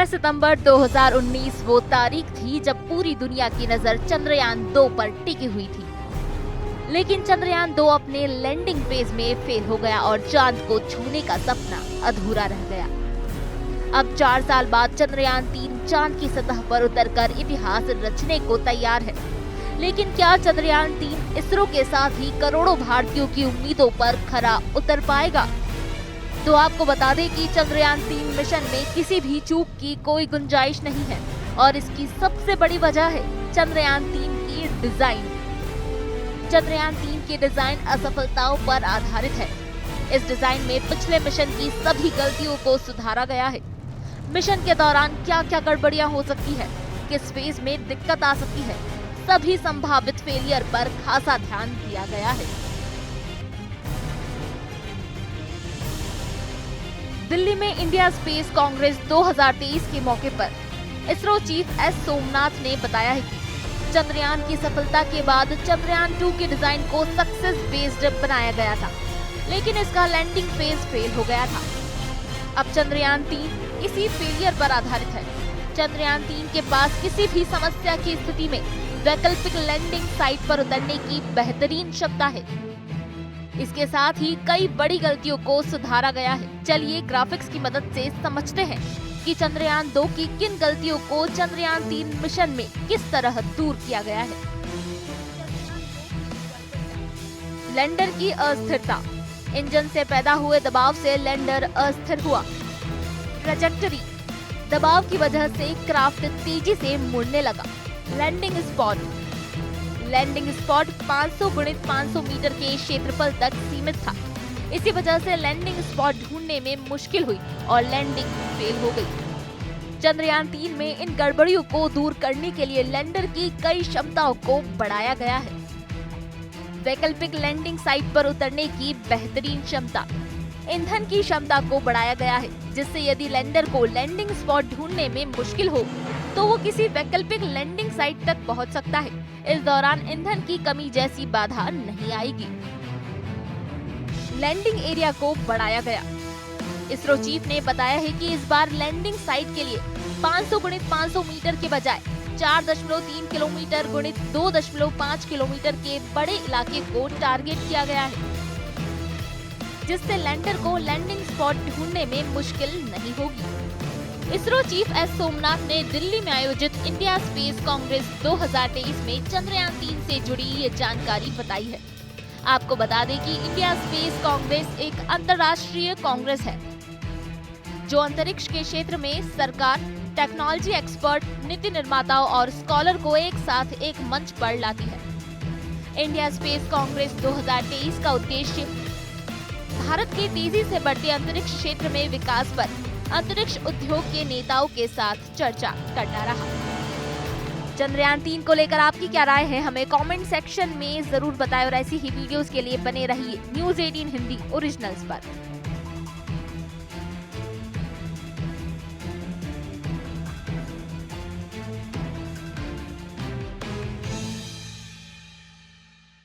सितंबर 2019 वो तारीख थी जब पूरी दुनिया की नजर चंद्रयान 2 पर टिकी हुई थी। लेकिन चंद्रयान 2 अपने लैंडिंग फेज में फेल हो गया और चांद को छूने का सपना अधूरा रह गया। अब 4 साल बाद चंद्रयान 3 चांद की सतह पर उतरकर इतिहास रचने को तैयार है। लेकिन क्या चंद्रयान 3 इसरो के साथ ही करोड़ों भारतीयों की उम्मीदों पर खरा उतर पाएगा? तो आपको बता दें कि चंद्रयान 3 मिशन में किसी भी चूक की कोई गुंजाइश नहीं है और इसकी सबसे बड़ी वजह है चंद्रयान 3 की डिजाइन। चंद्रयान 3 की डिजाइन असफलताओं पर आधारित है। इस डिजाइन में पिछले मिशन की सभी गलतियों को सुधारा गया है। मिशन के दौरान क्या क्या गड़बड़ियां हो सकती है, किस फेज में दिक्कत आ सकती है, सभी संभावित फेलियर पर खासा ध्यान दिया गया है। दिल्ली में इंडिया स्पेस कांग्रेस 2023 के मौके पर इसरो चीफ एस सोमनाथ ने बताया है कि चंद्रयान की सफलता के बाद चंद्रयान 2 के डिजाइन को सक्सेस बेस्ड बनाया गया था, लेकिन इसका लैंडिंग फेज फेल हो गया था। अब चंद्रयान 3 इसी फेलियर पर आधारित है। चंद्रयान 3 के पास किसी भी समस्या की स्थिति में वैकल्पिक लैंडिंग साइट पर उतरने की बेहतरीन क्षमता है। इसके साथ ही कई बड़ी गलतियों को सुधारा गया है। चलिए ग्राफिक्स की मदद से समझते हैं कि चंद्रयान 2 की किन गलतियों को चंद्रयान 3 मिशन में किस तरह दूर किया गया है। लैंडर की अस्थिरता। इंजन से पैदा हुए दबाव से लैंडर अस्थिर हुआ। ट्रैजेक्टरी। दबाव की वजह से क्राफ्ट तेजी से मुड़ने लगा। Landing spot. लैंडिंग स्पॉट 500 गुणित 500 मीटर के क्षेत्रफल तक सीमित था। इसी वजह से लैंडिंग स्पॉट ढूंढने में मुश्किल हुई और लैंडिंग फेल हो गई। चंद्रयान 3 में इन गड़बड़ियों को दूर करने के लिए लैंडर की कई क्षमताओं को बढ़ाया गया है। वैकल्पिक लैंडिंग साइट पर उतरने की बेहतरीन क्षमता। ईंधन की क्षमता को बढ़ाया गया है, जिससे यदि लैंडर को लैंडिंग स्पॉट ढूंढने में मुश्किल हो तो वो किसी वैकल्पिक लैंडिंग साइट तक पहुंच सकता है। इस दौरान ईंधन की कमी जैसी बाधा नहीं आएगी। लैंडिंग एरिया को बढ़ाया गया। इसरो चीफ ने बताया है कि इस बार लैंडिंग साइट के लिए 500 गुणित 500 मीटर के बजाय 4.3 किलोमीटर गुणित 2.5 किलोमीटर के बड़े इलाके को टारगेट किया गया है, जिससे लैंडर को लैंडिंग स्पॉट ढूंढने में मुश्किल नहीं होगी। इसरो चीफ एस सोमनाथ ने दिल्ली में आयोजित इंडिया स्पेस कांग्रेस 2023 में चंद्रयान 3 से जुड़ी ये जानकारी बताई है। आपको बता दें कि इंडिया स्पेस कांग्रेस एक अंतर्राष्ट्रीय कांग्रेस है जो अंतरिक्ष के क्षेत्र में सरकार, टेक्नोलॉजी एक्सपर्ट, नीति निर्माताओं और स्कॉलर को एक साथ एक मंच पर लाती है। इंडिया स्पेस कांग्रेस 2023 का उद्देश्य भारत के तेजी से बढ़ते अंतरिक्ष क्षेत्र में विकास पर अंतरिक्ष उद्योग के नेताओं के साथ चर्चा करना रहा। चंद्रयान 3 को लेकर आपकी क्या राय है, हमें कमेंट सेक्शन में जरूर बताएं और ऐसी ही वीडियोस के लिए बने रहिए न्यूज़ 18 हिंदी ओरिजिनल्स पर।